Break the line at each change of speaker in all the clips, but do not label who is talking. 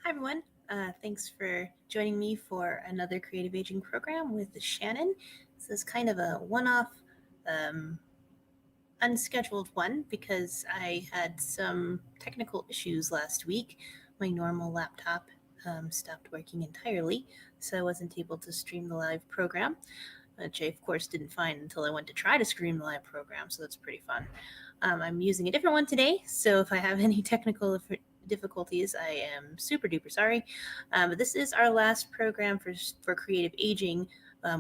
Hi, everyone. Thanks for joining me for another creative aging program with Shannon. This is kind of a one off, um, unscheduled one because I had some technical issues last week. My normal laptop stopped working entirely, so I wasn't able to stream the live program, which I, of course, didn't find until I went to try to stream the live program, so that's pretty fun. I'm using a different one today, so if I have any technical difficulties, I am super duper sorry. But this is our last program for creative aging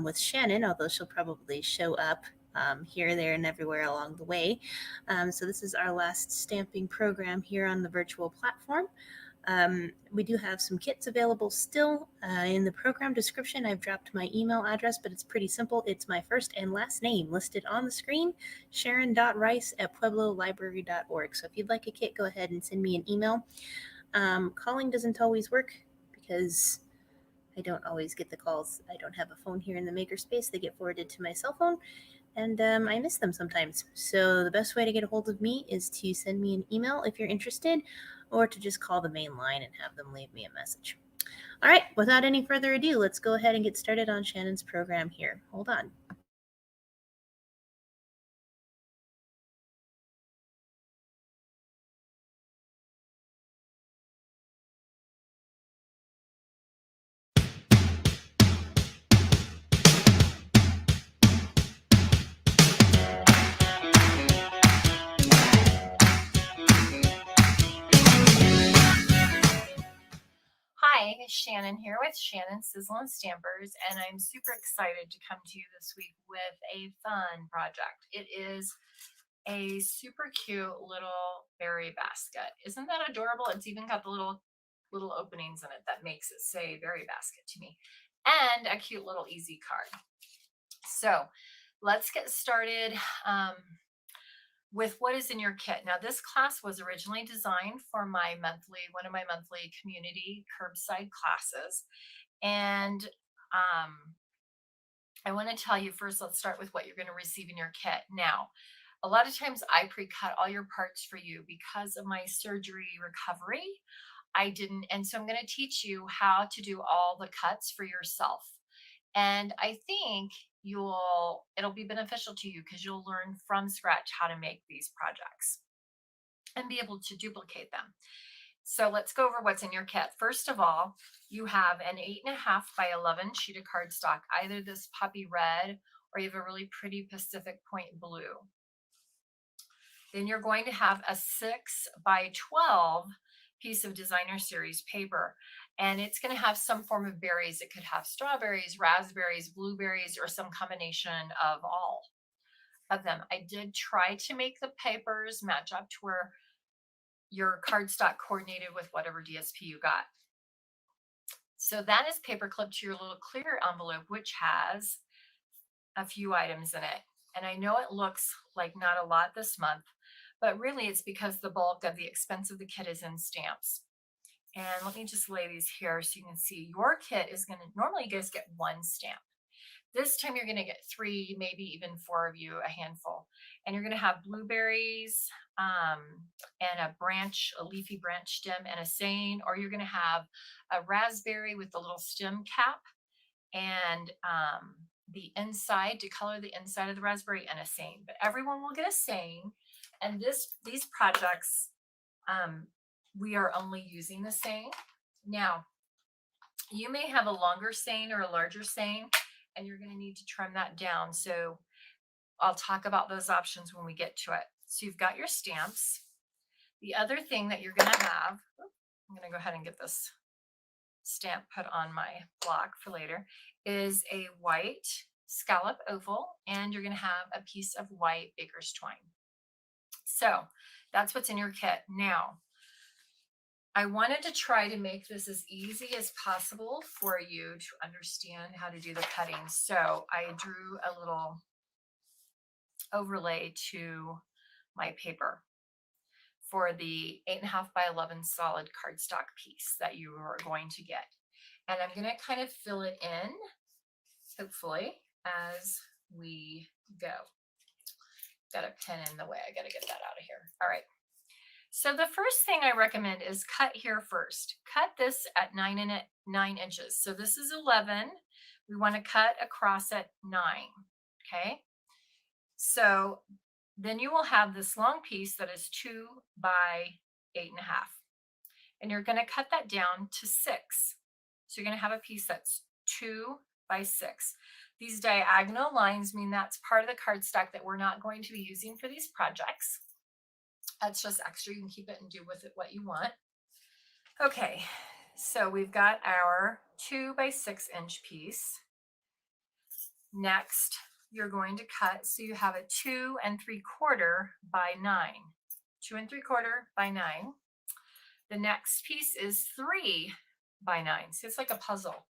with Shannon, although she'll probably show up here, there, and everywhere along the way. So this is our last stamping program here on the virtual platform. We do have some kits available still. In the program description, I've dropped my email address, but it's pretty simple. It's my first and last name listed on the screen, sharon.rice@pueblolibrary.org. So if you'd like a kit, go ahead and send me an email. Calling doesn't always work because I don't always get the calls. I don't have a phone here in the makerspace. They get forwarded to my cell phone, and I miss them sometimes. So the best way to get a hold of me is to send me an email if you're interested, or to just call the main line and have them leave me a message. All right, without any further ado, let's go ahead and get started on Shannon's program here. Hold on.
Hi, Shannon here with Shannon Sizzlen Stampers, and I'm super excited to come to you this week with a fun project. It is a super cute little berry basket. Isn't that adorable? It's even got the little openings in it that makes it say berry basket to me, and a cute little easy card. So let's get started. With what is in your kit. Now, this class was originally designed for one of my monthly community curbside classes. And I want to tell you first, let's start with what you're going to receive in your kit. Now, a lot of times I pre-cut all your parts for you because of my surgery recovery. I didn't, and so I'm going to teach you how to do all the cuts for yourself. And I think it'll be beneficial to you because you'll learn from scratch how to make these projects and be able to duplicate them. So let's go over what's in your kit. First of all, you have an 8.5 by 11 sheet of cardstock, either this puppy red or you have a really pretty Pacific Point blue. Then you're going to have a 6 by 12 piece of designer series paper, and it's going to have some form of berries. It could have strawberries, raspberries, blueberries, or some combination of all of them. I did try to make the papers match up to where your cardstock coordinated with whatever DSP you got. So that is paper clipped to your little clear envelope, which has a few items in it. And I know it looks like not a lot this month, but really it's because the bulk of the expense of the kit is in stamps. And let me just lay these here so you can see your kit is going to, normally you guys get one stamp. This time you're going to get 3, maybe even 4 of you, a handful. And you're going to have blueberries and a leafy branch stem and a saying, or you're going to have a raspberry with the little stem cap and the inside to color the inside of the raspberry and a saying. But everyone will get a saying. And these projects, we are only using the saying. Now, you may have a longer saying or a larger saying, and you're going to need to trim that down. So I'll talk about those options when we get to it. So you've got your stamps. The other thing that you're going to have, I'm going to go ahead and get this stamp put on my block for later, is a white scallop oval, and you're going to have a piece of white baker's twine. So that's what's in your kit. Now, I wanted to try to make this as easy as possible for you to understand how to do the cutting. So I drew a little overlay to my paper for the 8.5 by 11 solid cardstock piece that you are going to get. And I'm going to kind of fill it in, hopefully, as we go. Got a pen in the way. I got to get that out of here. All right. So the first thing I recommend is cut here first. Cut this at 9 inches. So this is 11. We want to cut across at 9. Okay. So then you will have this long piece that is 2 by 8.5. And you're going to cut that down to 6. So you're going to have a piece that's 2 by 6. These diagonal lines mean that's part of the cardstock that we're not going to be using for these projects. That's just extra. You can keep it and do with it what you want. Okay, so we've got our 2 by 6 inch piece. Next, you're going to cut, so you have a 2 3/4 by 9. 2 3/4 by 9. The next piece is 3 by 9. So it's like a puzzle.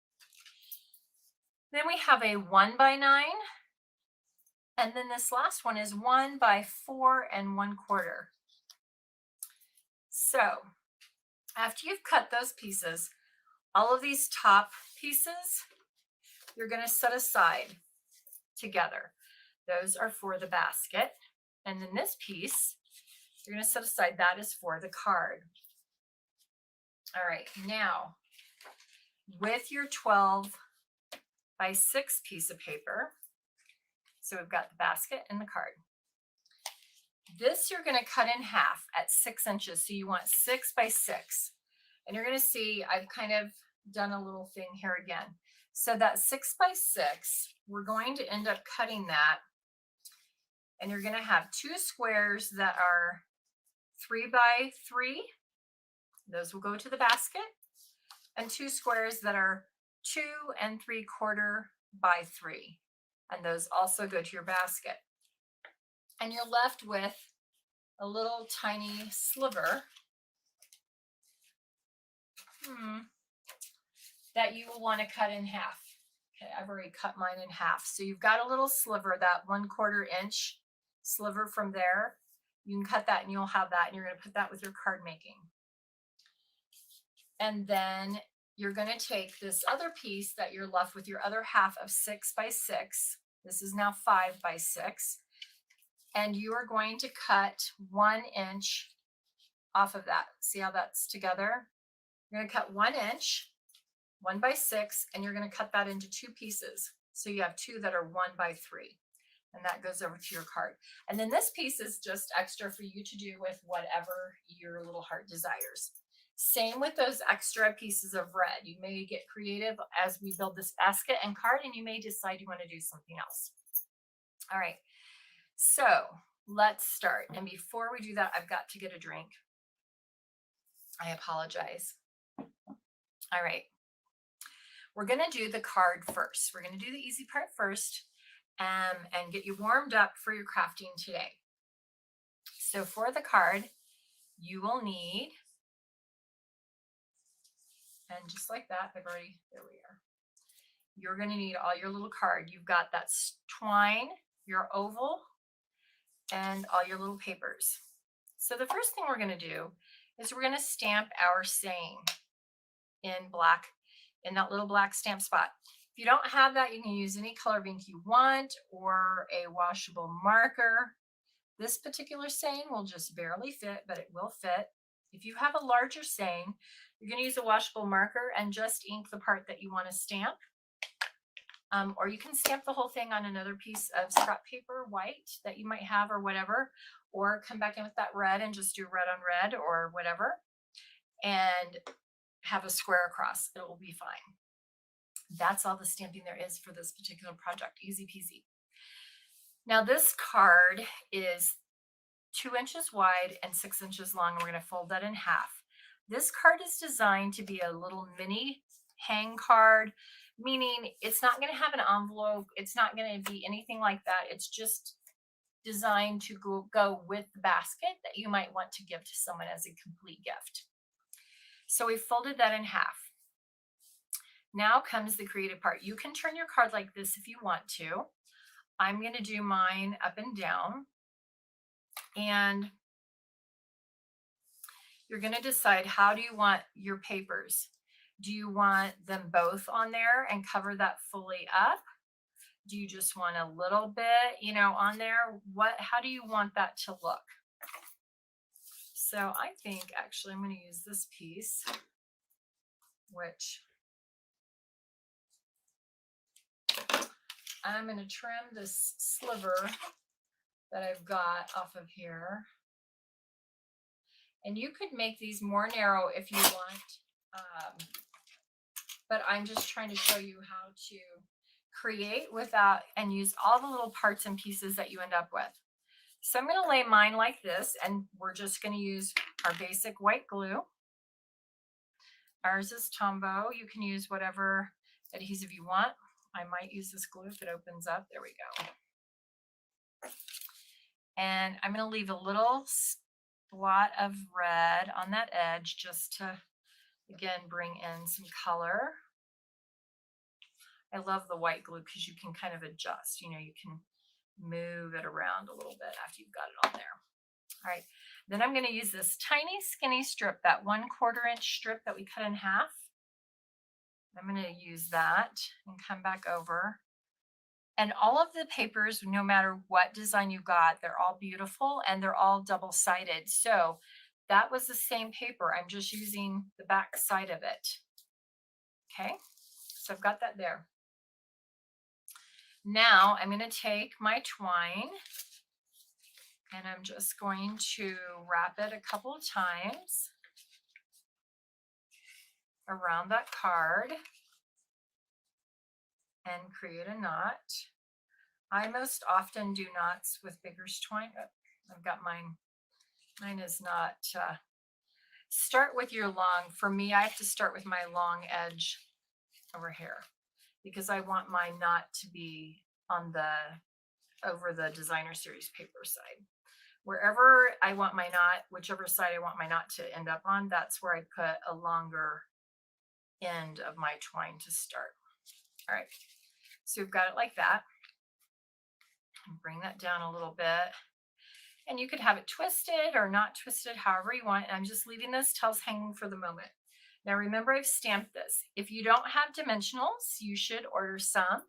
Then we have a 1 by 9. And then this last one is 1 by 4 1/4. So after you've cut those pieces, all of these top pieces, you're going to set aside together. Those are for the basket. And then this piece, you're going to set aside, that is for the card. All right, now with your 12 by 6 piece of paper, so we've got the basket and the card. This you're going to cut in half at 6 inches. So you want 6 by 6. And you're going to see I've kind of done a little thing here again. So that 6 by 6, we're going to end up cutting that. And you're going to have 2 squares that are 3 by 3. Those will go to the basket. And 2 squares that are 2 3/4 by 3. And those also go to your basket. And you're left with a little tiny sliver that you will want to cut in half. Okay, I've already cut mine in half. So you've got a little sliver, that 1/4 inch sliver from there. You can cut that and you'll have that, and you're going to put that with your card making. And then you're going to take this other piece that you're left with, your other half of 6 by 6. This is now 5 by 6. And you are going to cut 1 inch off of that. See how that's together? You're going to cut 1 inch, 1 by 6, and you're going to cut that into 2 pieces. So you have 2 that are 1 by 3. And that goes over to your card. And then this piece is just extra for you to do with whatever your little heart desires. Same with those extra pieces of red. You may get creative as we build this basket and card, and you may decide you want to do something else. All right, so let's start. And before we do that, I've got to get a drink. I apologize. All right, we're going to do the card first. We're going to do the easy part first and get you warmed up for your crafting today. So for the card, you will need, and just like that, there we are. You're going to need all your little card. You've got that twine, your oval, and all your little papers. So the first thing we're going to do is we're going to stamp our saying in black, in that little black stamp spot. If you don't have that, you can use any color of ink you want or a washable marker. This particular saying will just barely fit, but it will fit. If you have a larger saying, you're going to use a washable marker and just ink the part that you want to stamp. Or you can stamp the whole thing on another piece of scrap paper, white, that you might have or whatever, or come back in with that red and just do red on red or whatever, and have a square across. It will be fine. That's all the stamping there is for this particular project. Easy peasy. Now this card is 2 inches wide and 6 inches long. We're going to fold that in half. This card is designed to be a little mini hang card, meaning it's not going to have an envelope. It's not going to be anything like that. It's just designed to go with the basket that you might want to give to someone as a complete gift. So we folded that in half. Now comes the creative part. You can turn your card like this if you want to. I'm going to do mine up and down. And you're going to decide, how do you want your papers? Do you want them both on there and cover that fully up? Do you just want a little bit, on there? How do you want that to look? So So I think actually I'm going to use this piece, which I'm going to trim this sliver that I've got off of here. And you could make these more narrow if you want, but I'm just trying to show you how to create without and use all the little parts and pieces that you end up with. So I'm going to lay mine like this, and we're just going to use our basic white glue. Ours is Tombow. You can use whatever adhesive you want. I might use this glue if it opens up. There we go. And I'm going to leave a little spot of red on that edge just to, again, bring in some color. I love the white glue because you can kind of adjust, you can move it around a little bit after you've got it on there. All right, then I'm going to use this tiny skinny strip, that 1/4 inch strip that we cut in half. I'm going to use that and come back over. And all of the papers, no matter what design you got, they're all beautiful and they're all double-sided. So that was the same paper. I'm just using the back side of it. Okay, so I've got that there. Now I'm going to take my twine and I'm just going to wrap it a couple of times around that card and create a knot. I most often do knots with baker's twine. I've got mine. Mine is not. Start with your long. For me, I have to start with my long edge over here because I want my knot to be on over the designer series paper side. Wherever I want my knot, whichever side I want my knot to end up on, that's where I put a longer end of my twine to start. All right, so we've got it like that. And bring that down a little bit. And you could have it twisted or not twisted, however you want. And I'm just leaving those tails hanging for the moment. Now remember, I've stamped this. If you don't have dimensionals, you should order some.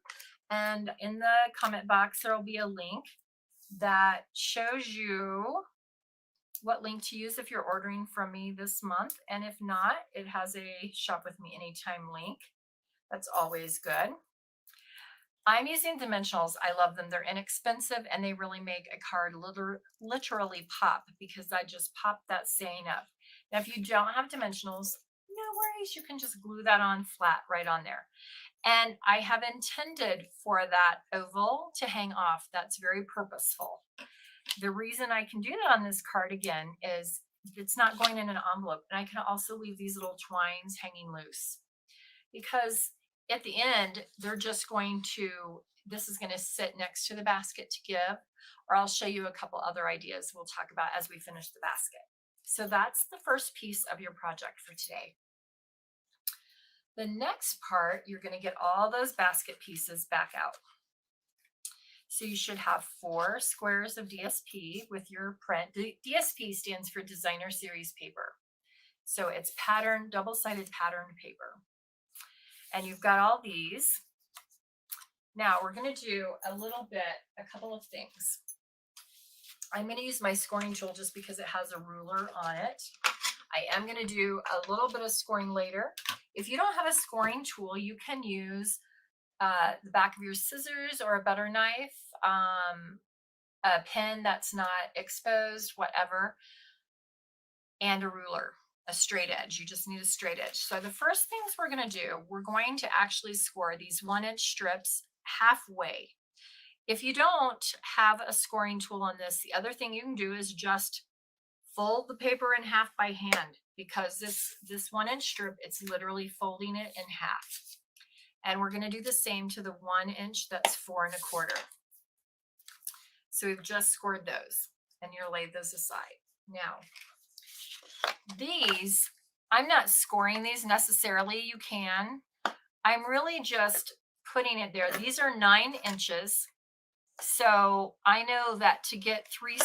And in the comment box, there will be a link that shows you what link to use if you're ordering from me this month. And if not, it has a shop with me anytime link. That's always good. I'm using dimensionals. I love them. They're inexpensive and they really make a card literally pop because I just pop that saying up. Now, if you don't have dimensionals, no worries. You can just glue that on flat right on there. And I have intended for that oval to hang off. That's very purposeful. The reason I can do that on this card again is it's not going in an envelope. And I can also leave these little twines hanging loose because at the end, they're just going to, this is going to sit next to the basket to give, or I'll show you a couple other ideas we'll talk about as we finish the basket. So that's the first piece of your project for today. The next part, you're going to get all those basket pieces back out. So you should have 4 squares of DSP with your print. DSP stands for Designer Series Paper. So it's patterned, double-sided patterned paper. And you've got all these. Now we're going to do a couple of things. I'm going to use my scoring tool just because it has a ruler on it. I am going to do a little bit of scoring later. If you don't have a scoring tool, you can use the back of your scissors or a butter knife, a pen that's not exposed, whatever, and a ruler. A straight edge. You just need a straight edge. So the first things we're going to do, we're going to actually score these 1-inch strips halfway. If you don't have a scoring tool on this, the other thing you can do is just fold the paper in half by hand because this 1-inch strip, it's literally folding it in half. And we're going to do the same to the 1-inch that's 4 1/4. So we've just scored those and you'll lay those aside. Now, these, I'm not scoring these necessarily. You can. I'm really just putting it there. These are 9 inches. So I know that to get three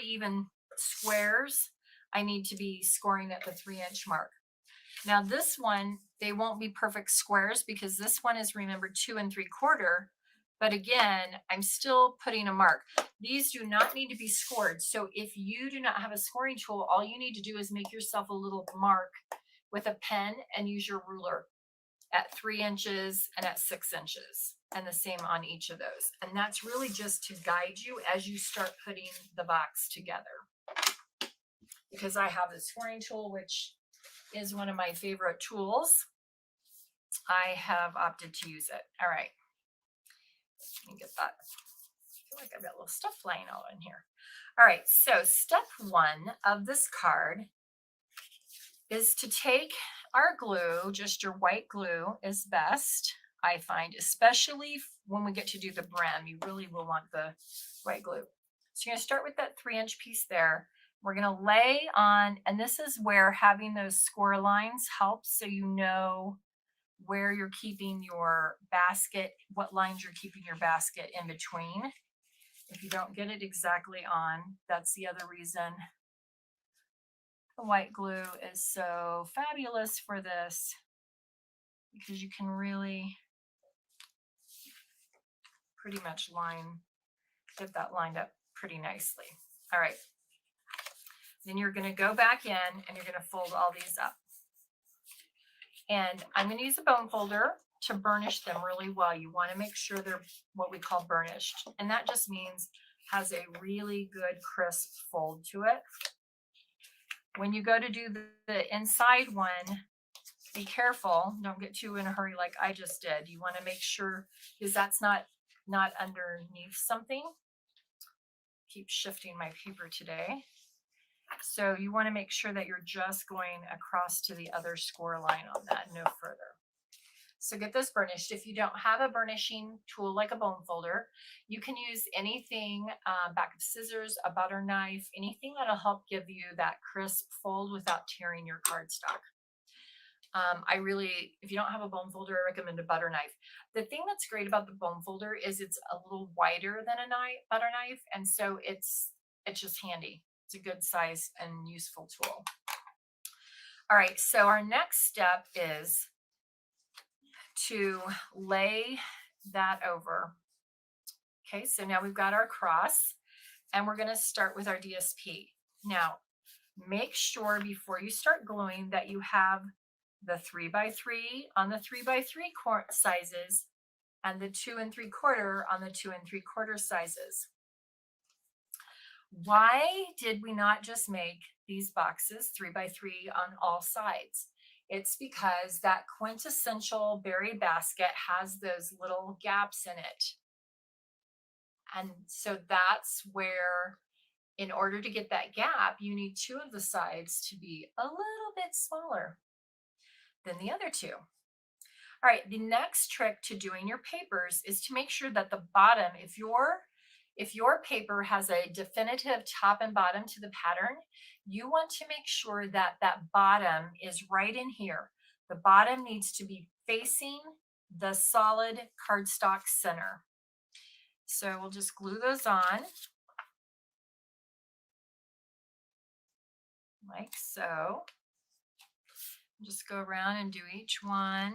even squares, I need to be scoring at the 3-inch mark. Now this one, they won't be perfect squares because this one is, remember, 2 3/4. But again, I'm still putting a mark. These do not need to be scored. So if you do not have a scoring tool, all you need to do is make yourself a little mark with a pen and use your ruler at 3 inches and at 6 inches, and the same on each of those. And that's really just to guide you as you start putting the box together. Because I have the scoring tool, which is one of my favorite tools, I have opted to use it. All right. Let me get that. I feel like I've got little stuff flying all in here. All right. So step 1 of this card is to take our glue. Just your white glue is best, I find, especially when we get to do the brim. You really will want the white glue. So you're going to start with that 3-inch piece there. We're going to lay on, and this is where having those score lines helps, so you know where you're keeping your basket, what lines you're keeping your basket in between. If you don't get it exactly on, that's the other reason the white glue is so fabulous for this, because you can really pretty much get that lined up pretty nicely. All right. Then you're going to go back in and you're going to fold all these up. And I'm going to use a bone folder to burnish them really well. You want to make sure they're what we call burnished. And that just means has a really good crisp fold to it. When you go to do the inside one, be careful. Don't get too in a hurry like I just did. You want to make sure, because that's not underneath something. Keep shifting my paper today. So you want to make sure that you're just going across to the other score line on that, no further. So get this burnished. If you don't have a burnishing tool like a bone folder, you can use anything, back of scissors, a butter knife, anything that'll help give you that crisp fold without tearing your cardstock. If you don't have a bone folder, I recommend a butter knife. The thing that's great about the bone folder is it's a little wider than a butter knife, and so it's just handy. It's a good size and useful tool. All right, so our next step is to lay that over. Okay, so now we've got our cross, and we're going to start with our DSP. Now, make sure before you start gluing that you have the 3x3 on the 3x3 sizes and the 2 3/4 on the 2 3/4 sizes. Why did we not just make these boxes 3x3 on all sides? It's because that quintessential berry basket has those little gaps in it. And so that's where, in order to get that gap, you need 2 of the sides to be a little bit smaller than the other 2. All right, the next trick to doing your papers is to make sure that the bottom, if your paper has a definitive top and bottom to the pattern, you want to make sure that that bottom is right in here. The bottom needs to be facing the solid cardstock center. So we'll just glue those on like so. Just go around and do each one.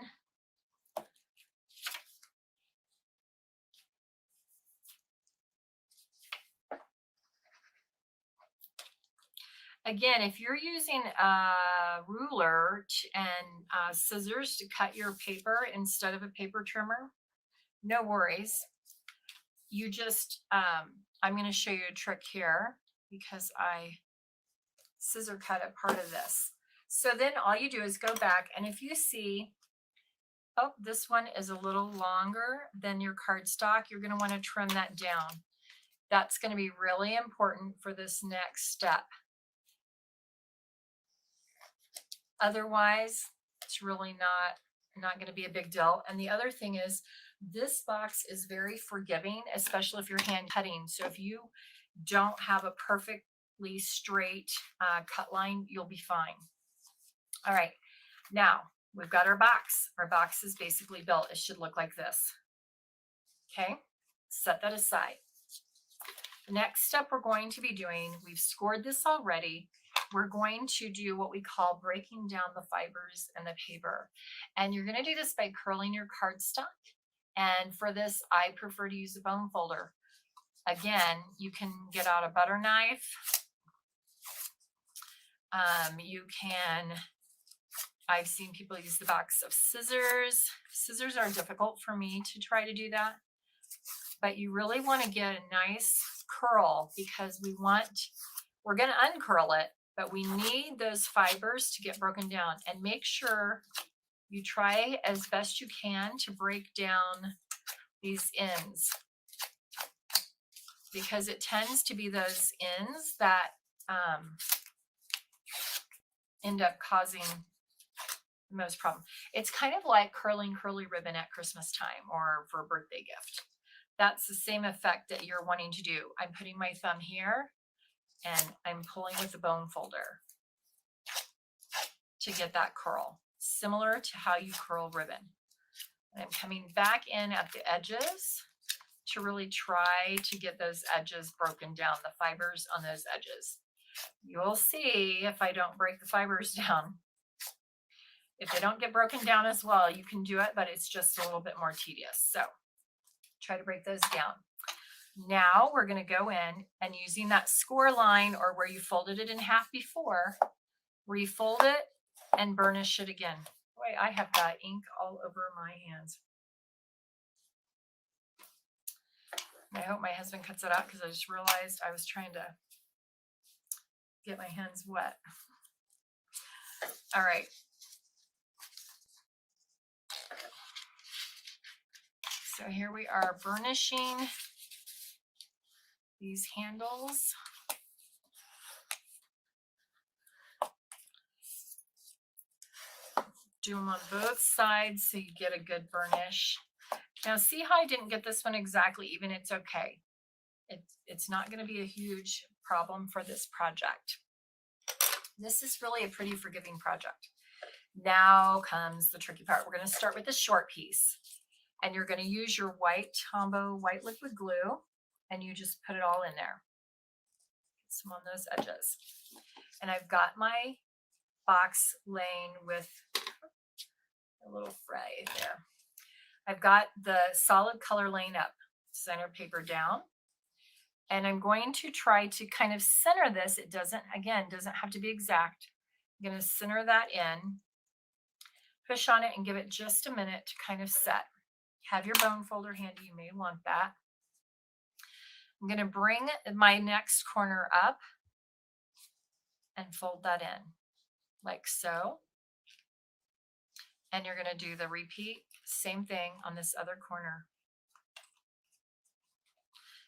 Again, if you're using a ruler and scissors to cut your paper instead of a paper trimmer, no worries. You just, I'm going to show you a trick here because I scissor cut a part of this. So then all you do is go back, and if you see, oh, this one is a little longer than your cardstock, you're going to want to trim that down. That's going to be really important for this next step. Otherwise, it's really not going to be a big deal. And the other thing is, this box is very forgiving, especially if you're hand cutting. So if you don't have a perfectly straight cut line, you'll be fine. All right, now we've got our box. Our box is basically built. It should look like this. Okay, set that aside. The next step we're going to be doing, we've scored this already. We're going to do what we call breaking down the fibers and the paper. And you're going to do this by curling your cardstock And for this, I prefer to use a bone folder. Again, you can get out a butter knife. I've seen people use the backs of scissors. Scissors are difficult for me to try to do that, but you really want to get a nice curl because we're going to uncurl it, but we need those fibers to get broken down. And make sure you try as best you can to break down these ends, because it tends to be those ends that end up causing the most problem. It's kind of like curling curly ribbon at Christmas time or for a birthday gift. That's the same effect that you're wanting to do. I'm putting my thumb here and I'm pulling with the bone folder to get that curl, similar to how you curl ribbon. And I'm coming back in at the edges to really try to get those edges broken down, the fibers on those edges. You'll see if I don't break the fibers down. If they don't get broken down as well, you can do it, but it's just a little bit more tedious. So try to break those down. Now we're going to go in and using that score line or where you folded it in half before, refold it and burnish it again. Boy, I have got ink all over my hands. I hope my husband cuts it out because I just realized I was trying to get my hands wet. All right. So here we are burnishing these handles. Do them on both sides so you get a good burnish. Now see how I didn't get this one exactly even? It's okay. It's not going to be a huge problem for this project. This is really a pretty forgiving project. Now comes the tricky part. We're going to start with the short piece. And you're going to use your white Tombow white liquid glue and you just put it all in there. Get some on those edges. And I've got my box laying with a little fray there. I've got the solid color laying up, center paper down. And I'm going to try to kind of center this. It doesn't have to be exact. I'm going to center that in, push on it and give it just a minute to kind of set. Have your bone folder handy, you may want that. I'm going to bring my next corner up and fold that in like so. And you're going to do the repeat, same thing on this other corner.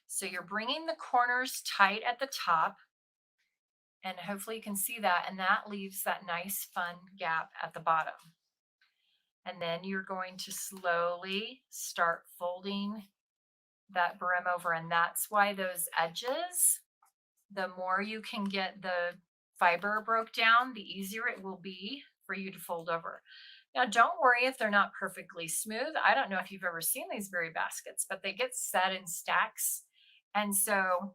So you're bringing the corners tight at the top and hopefully you can see that, and that leaves that nice fun gap at the bottom. And then you're going to slowly start folding that brim over. And that's why those edges, the more you can get the fiber broke down, the easier it will be for you to fold over. Now, don't worry if they're not perfectly smooth. I don't know if you've ever seen these berry baskets, but they get set in stacks. And so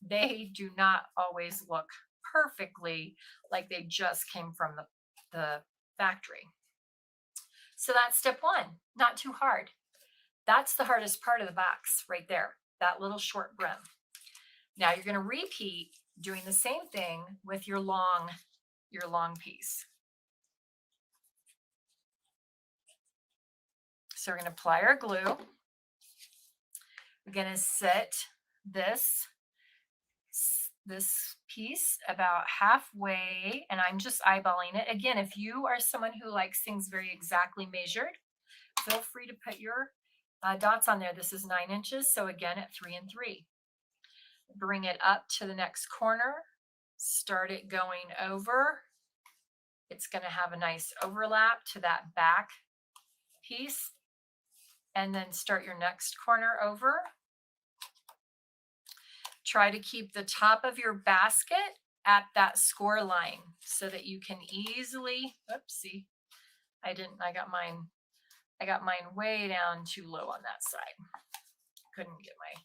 they do not always look perfectly like they just came from the factory. So that's step one, not too hard. That's the hardest part of the box right there, that little short brim. Now you're going to repeat doing the same thing with your long piece. So we're going to apply our glue. We're going to sit this piece about halfway, and I'm just eyeballing it. Again, if you are someone who likes things very exactly measured, feel free to put your dots on there. This is 9 inches, so again at 3 and 3. Bring it up to the next corner, start it going over. It's going to have a nice overlap to that back piece, and then start your next corner over. Try to keep the top of your basket at that score line so that you can easily, oopsie, I got mine way down too low on that side. Couldn't get my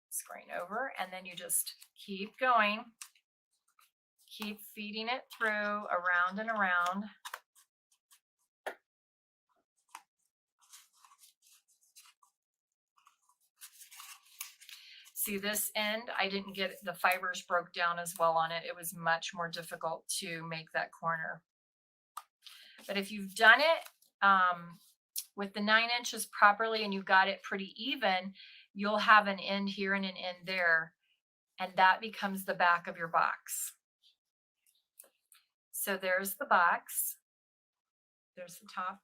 scoring over. And then you just keep going, keep feeding it through around and around. See this end, I didn't get the fibers broke down as well on it. It was much more difficult to make that corner. But if you've done it with the 9 inches properly and you got it pretty even, you'll have an end here and an end there, and that becomes the back of your box. So there's the box. There's the top.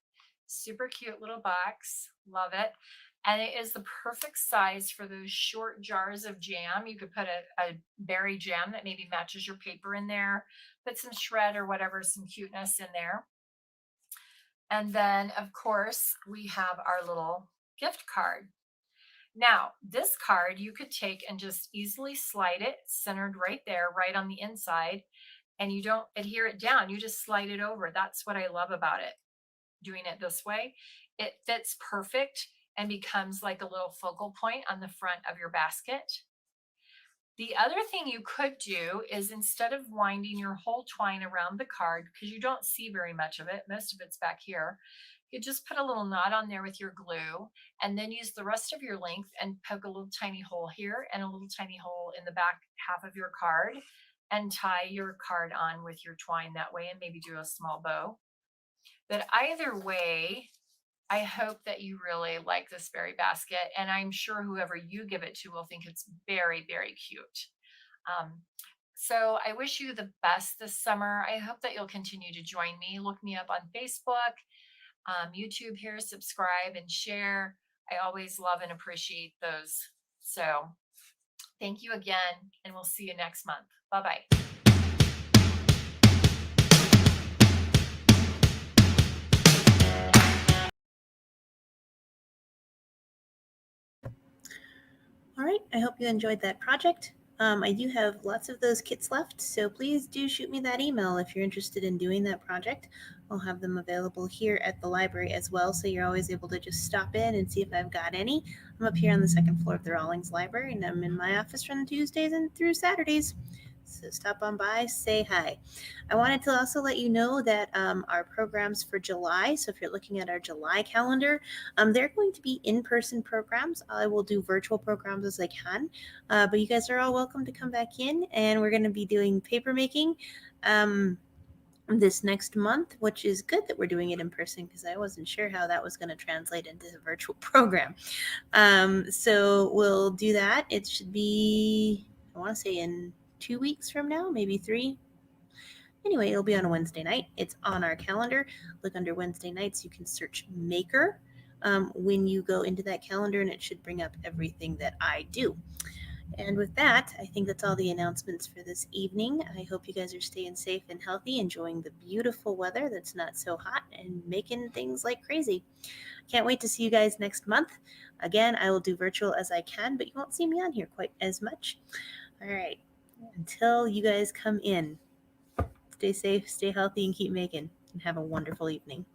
Super cute little box. Love it. And it is the perfect size for those short jars of jam. You could put a berry jam that maybe matches your paper in there, put some shred or whatever, some cuteness in there. And then, of course, we have our little gift card. Now, this card you could take and just easily slide it centered right there, right on the inside, and you don't adhere it down. You just slide it over. That's what I love about it. Doing it this way, it fits perfect and becomes like a little focal point on the front of your basket. The other thing you could do is, instead of winding your whole twine around the card, because you don't see very much of it, most of it's back here, you just put a little knot on there with your glue and then use the rest of your length and poke a little tiny hole here and a little tiny hole in the back half of your card and tie your card on with your twine that way, and maybe do a small bow. But either way, I hope that you really like this berry basket, and I'm sure whoever you give it to will think it's very, very cute. Um, so I wish you the best this summer. I hope that you'll continue to join me. Look me up on Facebook, YouTube here, subscribe and share. I always love and appreciate those. So thank you again, and we'll see you next month. Bye-bye.
All right, I hope you enjoyed that project. I do have lots of those kits left, so please do shoot me that email if you're interested in doing that project. I'll have them available here at the library as well, so you're always able to just stop in and see if I've got any. I'm up here on the second floor of the Rawlings Library, and I'm in my office from Tuesdays and through Saturdays. So stop on by, say hi. I wanted to also let you know that our programs for July, so if you're looking at our July calendar, they're going to be in-person programs. I will do virtual programs as I can, but you guys are all welcome to come back in, and we're going to be doing paper making this next month, which is good that we're doing it in person because I wasn't sure how that was going to translate into a virtual program. So we'll do that. It should be, I want to say, in 2 weeks from now, maybe 3. Anyway, it'll be on a Wednesday night. It's on our calendar. Look under Wednesday nights. You can search Maker when you go into that calendar, and it should bring up everything that I do. And with that, I think that's all the announcements for this evening. I hope you guys are staying safe and healthy, enjoying the beautiful weather that's not so hot, and making things like crazy. Can't wait to see you guys next month. Again, I will do virtual as I can, but you won't see me on here quite as much. All right. Until you guys come in, stay safe, stay healthy, and keep making. And have a wonderful evening.